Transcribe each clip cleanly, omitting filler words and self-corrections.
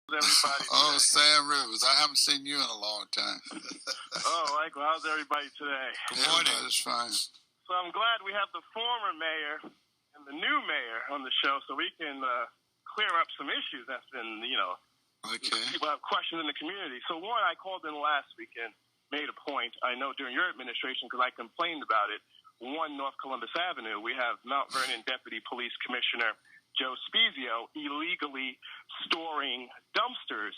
Everybody oh, today? Sam Rivers. I haven't seen you in a long time. Michael, how's everybody today? Good morning. Everybody's fine. So I'm glad we have the former mayor and the new mayor on the show so we can clear up some issues that's been, okay. People have questions in the community. So one, I called in last weekend, made a point. I know during your administration, because I complained about it, 1 North Columbus Avenue, we have Mount Vernon Deputy Police Commissioner Joe Spezio illegally storing dumpsters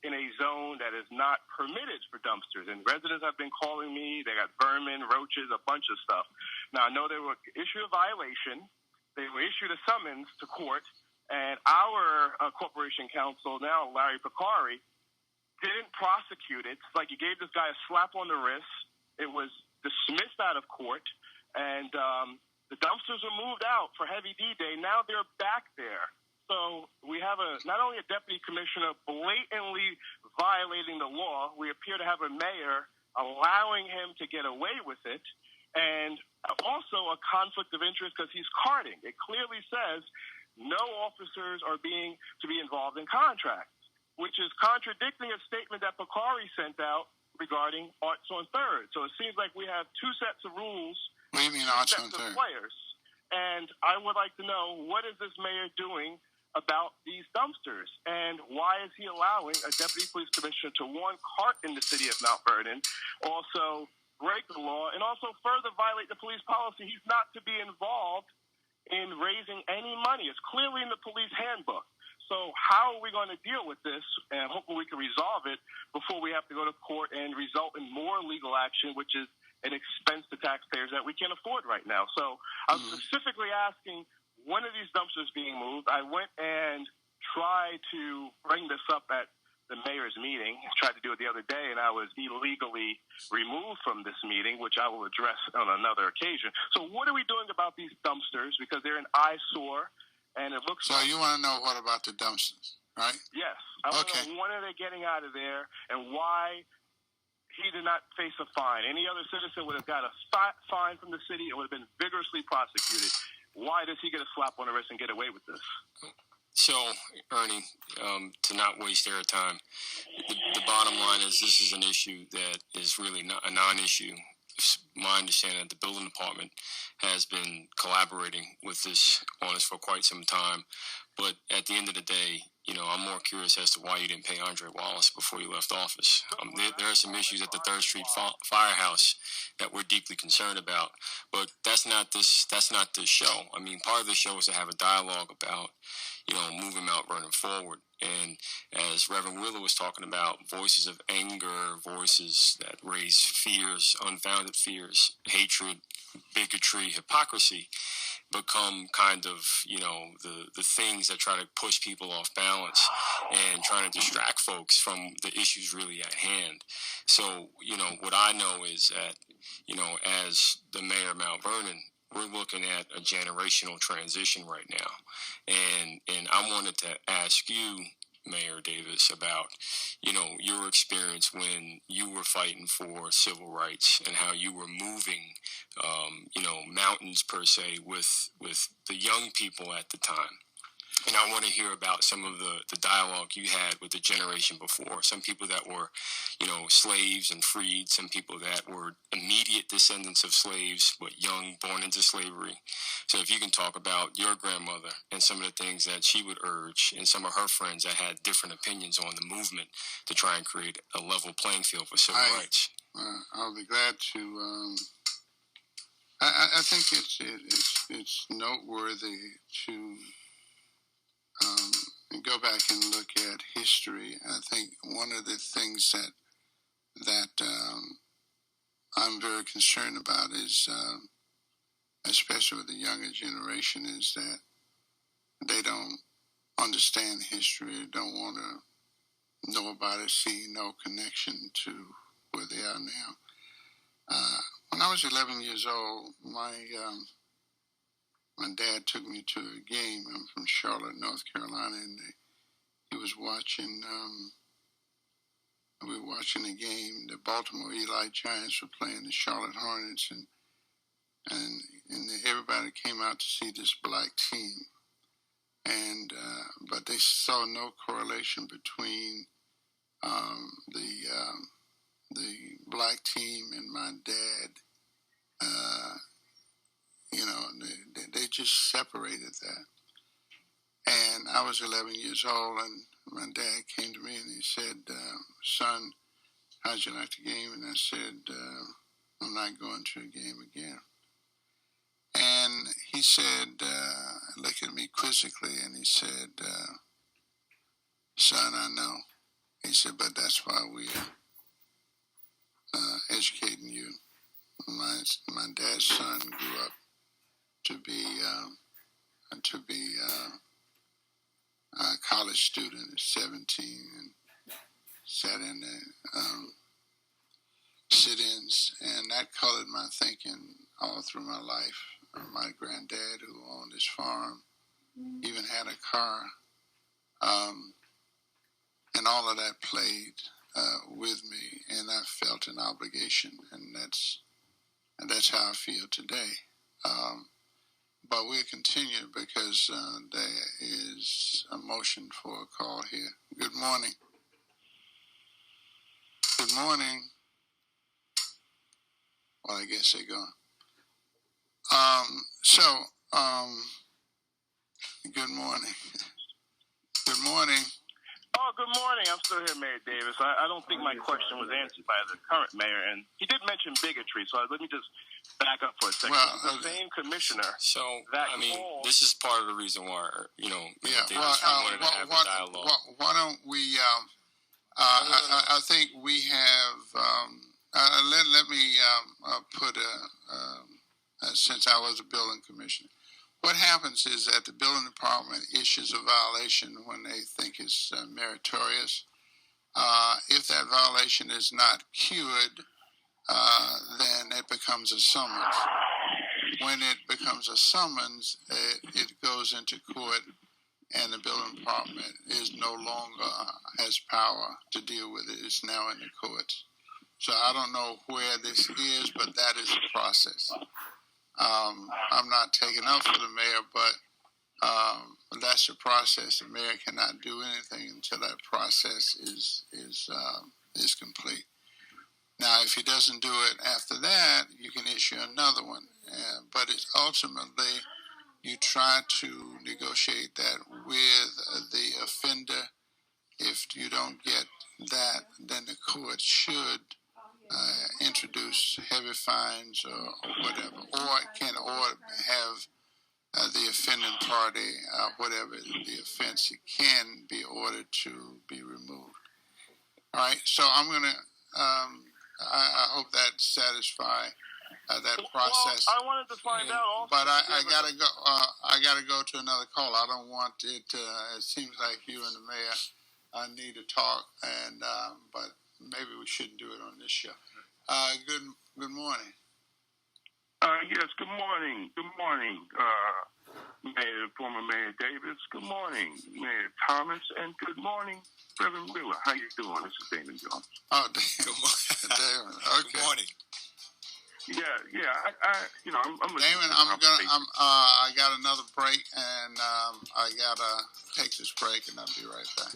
in a zone that is not permitted for dumpsters. And residents have been calling me. They got vermin, roaches, a bunch of stuff. Now, I know they were issued a violation. They were issued a summons to court. And our corporation counsel now, Larry Picari, didn't prosecute it. It's like he gave this guy a slap on the wrist. It was dismissed out of court. And the dumpsters were moved out for Heavy D-Day. Now they're back there. So we have not only a deputy commissioner blatantly violating the law, we appear to have a mayor allowing him to get away with it, and also a conflict of interest because he's carding. It clearly says no officers are to be involved in contracts, which is contradicting a statement that Picari sent out regarding Arts on Third. So it seems like we have two sets of rules. What do you mean Arts on Third? Players. And I would like to know, what is this mayor doing about these dumpsters? And why is he allowing a deputy police commissioner to, one, cart in the city of Mount Vernon, also break the law, and also further violate the police policy? He's not to be involved in raising any money. It's clearly in the police handbook. So how are we going to deal with this? And hopefully we can resolve it before we have to go to court and result in more legal action, which is an expense to taxpayers that we can't afford right now. So I'm specifically asking, when are these dumpsters being moved? I went and tried to bring this up at the mayor's meeting. I tried to do it the other day, and I was illegally removed from this meeting, which I will address on another occasion. So what are we doing about these dumpsters? Because they're an eyesore, and it looks So you want to know what about the dumpsters, right? Yes. I want to know, when are they getting out of there, and why he did not face a fine. Any other citizen would have got a fine from the city and would have been vigorously prosecuted. Why does he get a slap on the wrist and get away with this? So, Ernie, to not waste their time, the bottom line is this is an issue that is really not a non-issue. It's my understanding that the building department has been collaborating with this on this for quite some time. But at the end of the day, I'm more curious as to why you didn't pay Andre Wallace before you left office. There are some issues at the 3rd Street Firehouse that we're deeply concerned about, but that's not this show. I mean, part of the show is to have a dialogue about, moving Mount Vernon forward. And as Reverend Wheeler was talking about, voices of anger, voices that raise fears, unfounded fears, hatred, bigotry, hypocrisy, become kind of, the things that try to push people off balance and trying to distract folks from the issues really at hand. So, what I know is that, as the mayor of Mount Vernon, we're looking at a generational transition right now. And I wanted to ask you, Mayor Davis, about, your experience when you were fighting for civil rights and how you were moving, mountains per se with the young people at the time. And I want to hear about some of the dialogue you had with the generation before. Some people that were, slaves and freed. Some people that were immediate descendants of slaves, but young, born into slavery. So if you can talk about your grandmother and some of the things that she would urge, and some of her friends that had different opinions on the movement to try and create a level playing field for civil rights. I'll be glad to. I think it's noteworthy to go back and look at history. I think one of the things that I'm very concerned about is, especially with the younger generation, is that they don't understand history, don't want to know about it, see no connection to where they are now. When I was 11 years old, my dad took me to a game. I'm from Charlotte, North Carolina, and he was watching. We were watching the game. The Baltimore Eli Giants were playing the Charlotte Hornets, and everybody came out to see this black team. and but they saw no correlation between the black team and my dad. They just separated that. And I was 11 years old, and my dad came to me and he said, "Son, how'd you like the game?" And I said, "I'm not going to a game again." And he said, looked at me quizzically, and he said, "Son, I know." He said, "But that's why we're educating you." My dad's son grew up to be a college student at 17 and sat in the sit-ins, and that colored my thinking all through my life. My granddad, who owned his farm, even had a car, and all of that played with me, and I felt an obligation, and that's how I feel today. But we'll continue because there is a motion for a call here. Good morning. Good morning. Well, I guess they're gone. Good morning. Good morning. Oh, good morning. I'm still here, Mayor Davis. I don't think my question was answered by the current mayor, and he did mention bigotry, so let me just back up for a second. Well, the same commissioner. So, this is part of the reason why, Davis wanted to have a dialogue. Why don't we, I think we have, let me put since I was a building commissioner. What happens is that the building department issues a violation when they think it's meritorious. If that violation is not cured, then it becomes a summons. When it becomes a summons, it goes into court, and the building department is no longer has power to deal with it. It's now in the courts. So I don't know where this is, but that is the process. I'm not taking up for the mayor, but that's the process. The mayor cannot do anything until that process is complete. Now, if he doesn't do it after that, you can issue another one. But it's ultimately, you try to negotiate that with the offender. If you don't get that, then the court should introduce heavy fines or whatever, or have the offending party, whatever the offense, it can be ordered to be removed. All right, so I'm going to, I hope that satisfies that process. Well, I wanted to find out also. But I gotta go. I gotta go to another call. I don't want it. It seems like you and the mayor need to talk, and but maybe we shouldn't do it on this show. Good morning. Yes, good morning. Good morning, former Mayor Davis. Good morning, Mayor Thomas, and good morning, Reverend Wheeler. How you doing? This is Damon Jones. Oh, good morning, Damon. Okay. Good morning. Yeah. I'm Damon, I got another break, and I gotta take this break, and I'll be right back.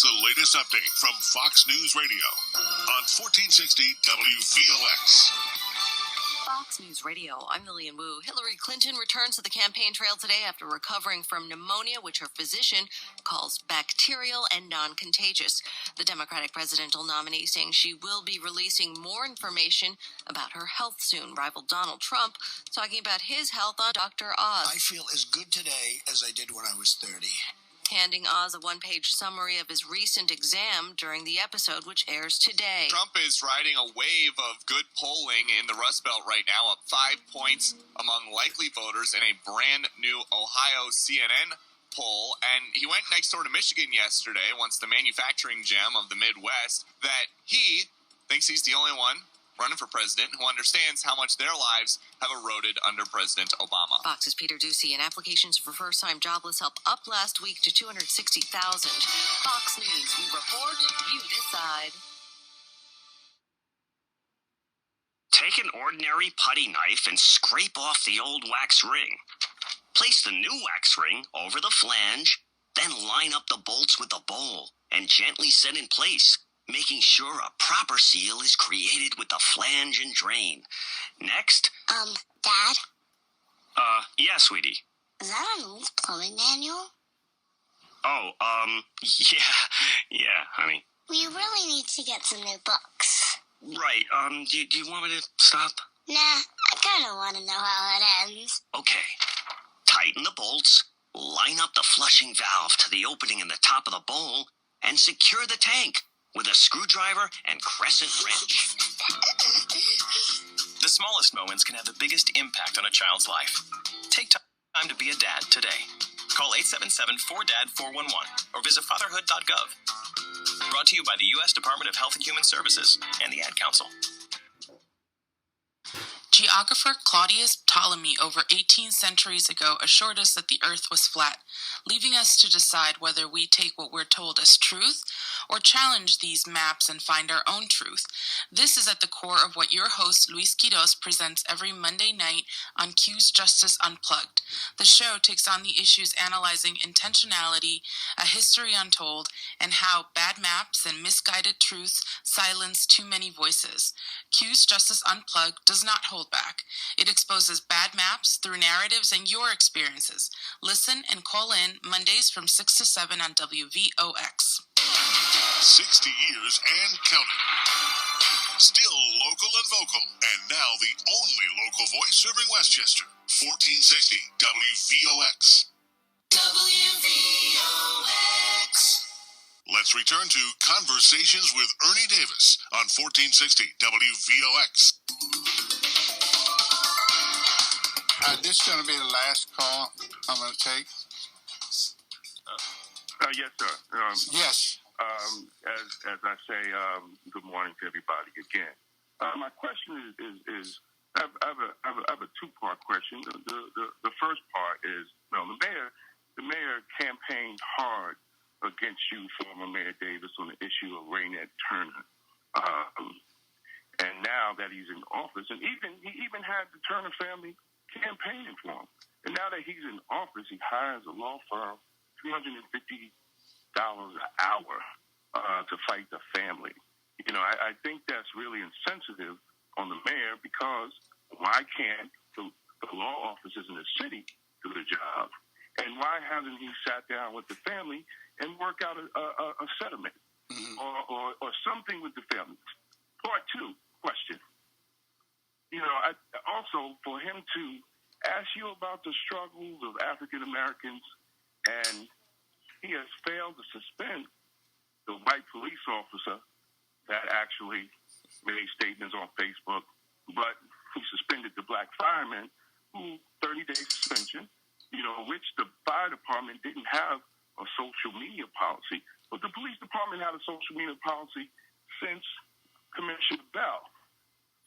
The latest update from Fox News Radio on 1460 WVOX. Fox News Radio, I'm Lillian Wu. Hillary Clinton returns to the campaign trail today after recovering from pneumonia, which her physician calls bacterial and non-contagious. The Democratic presidential nominee saying she will be releasing more information about her health soon. Rival Donald Trump talking about his health on Dr. Oz. I feel as good today as I did when I was 30. Handing Oz a one-page summary of his recent exam during the episode, which airs today. Trump is riding a wave of good polling in the Rust Belt right now, up 5 points among likely voters in a brand new Ohio CNN poll. And he went next door to Michigan yesterday, once the manufacturing gem of the Midwest, that he thinks he's the only one running for president who understands how much their lives have eroded under President Obama. Fox's Peter Ducey, and applications for first-time jobless help up last week to 260,000. Fox News, we report, you decide. Take an ordinary putty knife and scrape off the old wax ring. Place the new wax ring over the flange, then line up the bolts with the bowl and gently set in place, making sure a proper seal is created with the flange and drain. Next. Dad? Yeah, sweetie. Is that an old plumbing manual? Oh, yeah, honey. We really need to get some new books. Right, do you want me to stop? Nah, I kinda wanna know how it ends. Okay. Tighten the bolts, line up the flushing valve to the opening in the top of the bowl, and secure the tank with a screwdriver and crescent wrench. The smallest moments can have the biggest impact on a child's life. Take time to be a dad today. Call 877-4DAD-411 or visit fatherhood.gov. Brought to you by the U.S. Department of Health and Human Services and the Ad Council. Geographer Claudius Ptolemy over 18 centuries ago assured us that the earth was flat, leaving us to decide whether we take what we're told as truth or challenge these maps and find our own truth. This is at the core of what your host Luis Quiroz presents every Monday night on Q's Justice Unplugged. The show takes on the issues analyzing intentionality, a history untold, and how bad maps and misguided truths silence too many voices. Q's Justice Unplugged does not hold back. It exposes bad maps through narratives and your experiences. Listen and call in Mondays from 6 to 7 on WVOX. 60 years and counting. Still local and vocal, and now the only local voice serving Westchester. 1460 WVOX. WVOX. Let's return to Conversations with Ernie Davis on 1460 WVOX. This is going to be the last call I'm going to take. Yes, sir. Yes. As I say, good morning to everybody again. My question is I have a two-part question. The first part is, the mayor campaigned hard against you, former Mayor Davis, on the issue of Raynette Turner. And now that he's in office, and he even had the Turner family campaigning for him. And now that he's in office, he hires a law firm, $350 an hour to fight the family. I think that's really insensitive on the mayor, because why can't the law offices in the city do the job? And why hasn't he sat down with the family and worked out a settlement or something with the family? Part two question. Also for him to ask you about the struggles of African Americans, and he has failed to suspend the white police officer that actually made statements on Facebook, but he suspended the black fireman, who 30-day suspension, which the fire department didn't have a social media policy, but the police department had a social media policy since Commissioner Bell.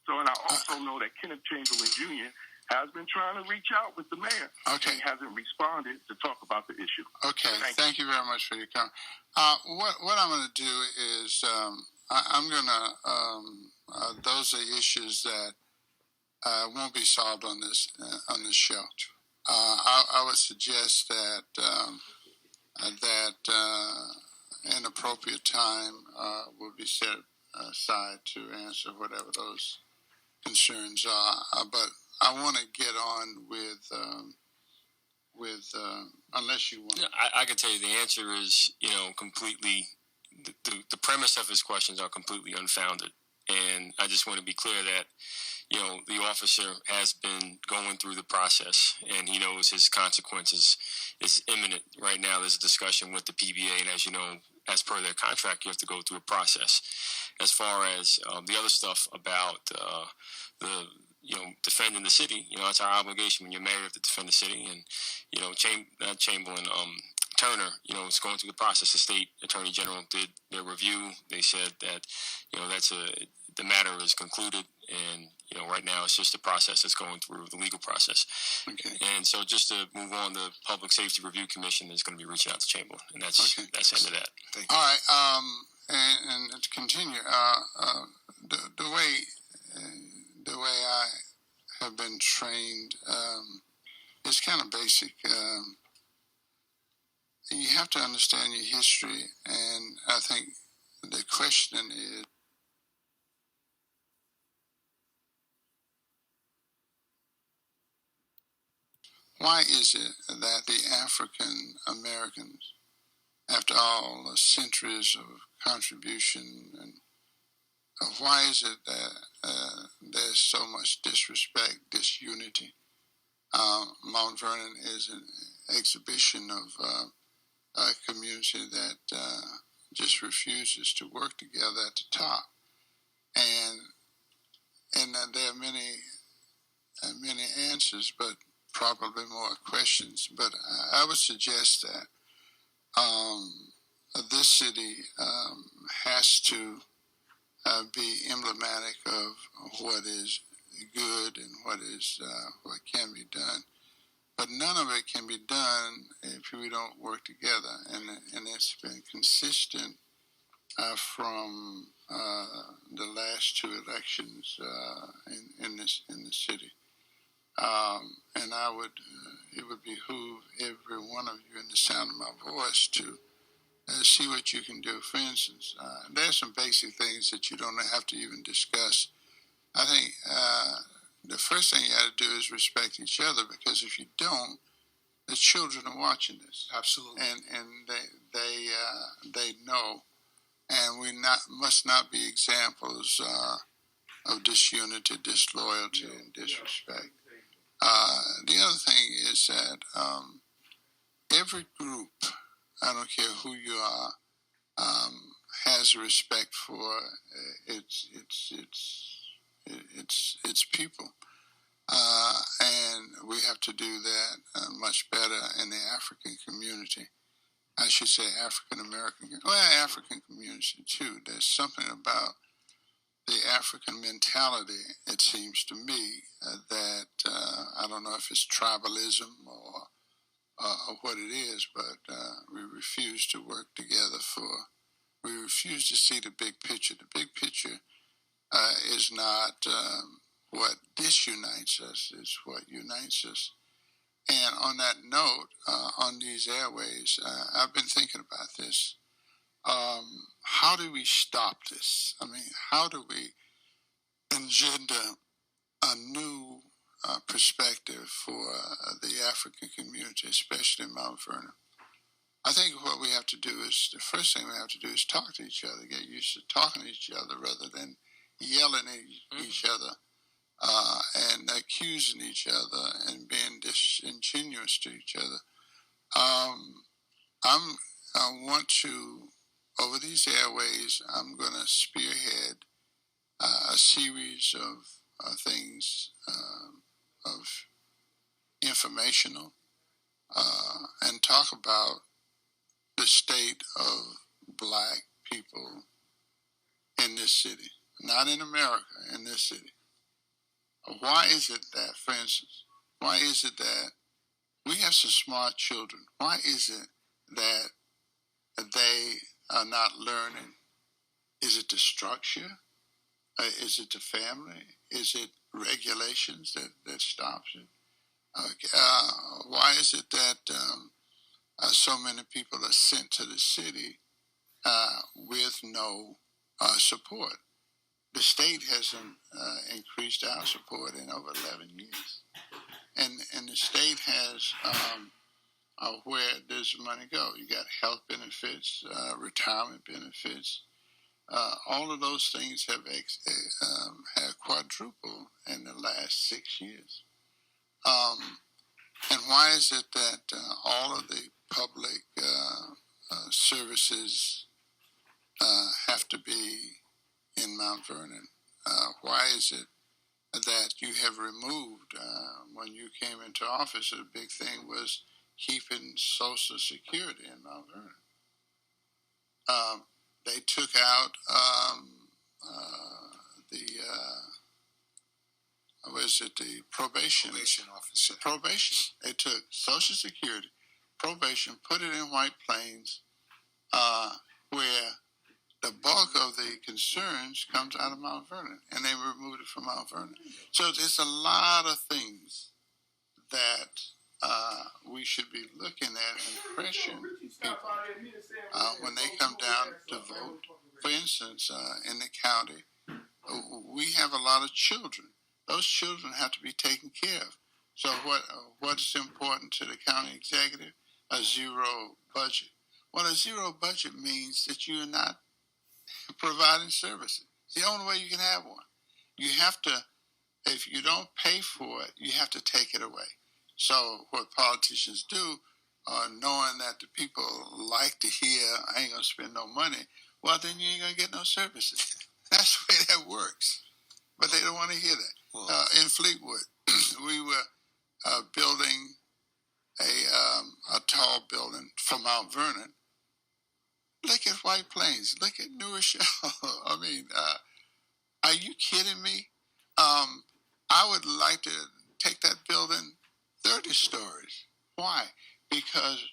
So, and I also know that Kenneth Chamberlain Jr. has been trying to reach out with the mayor. Okay. And he hasn't responded to talk about the issue. Okay. Thank you very much for your comment. What I'm going to do is I'm going to those are issues that won't be solved on this show. I would suggest that an appropriate time will be set aside to answer whatever those concerns are. But I want to get on with unless you want. I can tell you the answer is, completely. The premise of his questions are completely unfounded, and I just want to be clear that, the officer has been going through the process, and he knows his consequences is imminent. Right now, there's a discussion with the PBA, and as you know, as per their contract, you have to go through a process. As far as the other stuff about defending the city, it's our obligation. When you're mayor, you have to defend the city, and Chamberlain, Turner, is going through the process. The state attorney general did their review. They said that, the matter is concluded, and right now it's just a process that's going through the legal process. Okay. And so, just to move on, the Public Safety Review Commission is going to be reaching out to Chamberlain, and that's the end of that. Thank you. All right. And to continue, the way I have been trained is kind of basic. You have to understand your history, and I think the question is, why is it that the African Americans, after all the centuries of contribution, and why is it that there's so much disrespect, disunity? Mount Vernon is an exhibition of a community that just refuses to work together at the top, and there are many answers, but probably more questions. But I would suggest that this city has to be emblematic of what is good and what can be done. But none of it can be done if we don't work together, and it's been consistent from the last two elections in the city. And it would behoove every one of you in the sound of my voice to see what you can do. For instance, there's some basic things that you don't have to even discuss. I think the first thing you got to do is respect each other, because if you don't, the children are watching this. Absolutely. And they know, and we must not be examples of disunity, disloyalty, and disrespect. The other thing is that every group, I don't care who you are, has respect for its people, and we have to do that much better in the African community. I should say African American, African community too. There's something about the African mentality, it seems to me, that I don't know if it's tribalism or what it is, but we refuse to work together we refuse to see the big picture. The big picture is not what disunites us, it's what unites us. And on that note, on these airways, I've been thinking about this. How do we stop this? I mean, how do we engender a new perspective for the African community, especially in Mount Vernon? I think what we have to do is, the first thing we have to do is talk to each other, get used to talking to each other rather than yelling at each other and accusing each other and being disingenuous to each other. I want to, over these airways, I'm going to spearhead a series of things, of informational, and talk about the state of Black people in this city, not in America, in this city. Why is it that, for instance, why is it that we have some smart children? Why is it that they are not learning? Is it the structure? Is it the family? Is it regulations that stops it? Why is it that so many people are sent to the city with no support? the state hasn't increased our support in over 11 years. And the state has where does money go? You got health benefits, retirement benefits. All of those things have quadrupled in the last 6 years. And why is it that all of the public services have to be in Mount Vernon? Why is it that you have removed, when you came into office, a big thing was keeping Social Security in Mount Vernon? They took out the probation officer. Probation. They took Social Security, probation, put it in White Plains, where the bulk of the concerns comes out of Mount Vernon, and they removed it from Mount Vernon. So it's a lot of things that we should be looking at and pressuring people when they come down to vote. For instance, in the county, we have a lot of children. Those children have to be taken care of. So what's important to the county executive? A zero budget. Well, a zero budget means that you're not providing services. It's the only way you can have one. You have to, if you don't pay for it, you have to take it away. So what politicians do, knowing that the people like to hear, I ain't going to spend no money, well, then you ain't going to get no services. That's the way that works. But they don't want to hear that. In Fleetwood, we were building a tall building for Mount Vernon. Look at White Plains. Look at New Rochelle. I mean, are you kidding me? I would like to take that building 30 stories. Why? Because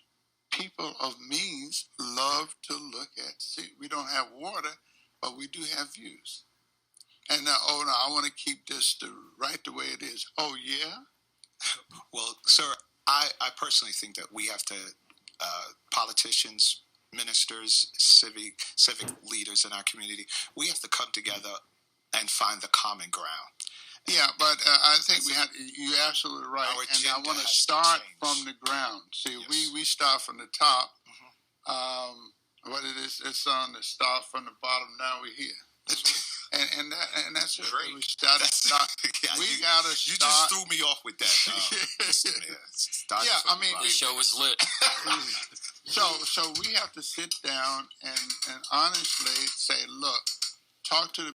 people of means love to look at. See, we don't have water, but we do have views. And no, I want to keep this right the way it is. Oh, yeah? Well, sir, I personally think that we have to, politicians, ministers, civic leaders in our community, we have to come together and find the common ground. Yeah, but I think you're absolutely right. And I want to start from the ground. See, yes. we start from the top. Mm-hmm. What it is, it's on the start from the bottom. Now we're here. And that's great. We gotta start. You just threw me off with that. I mean, the show was lit. So we have to sit down and honestly say, look, talk to the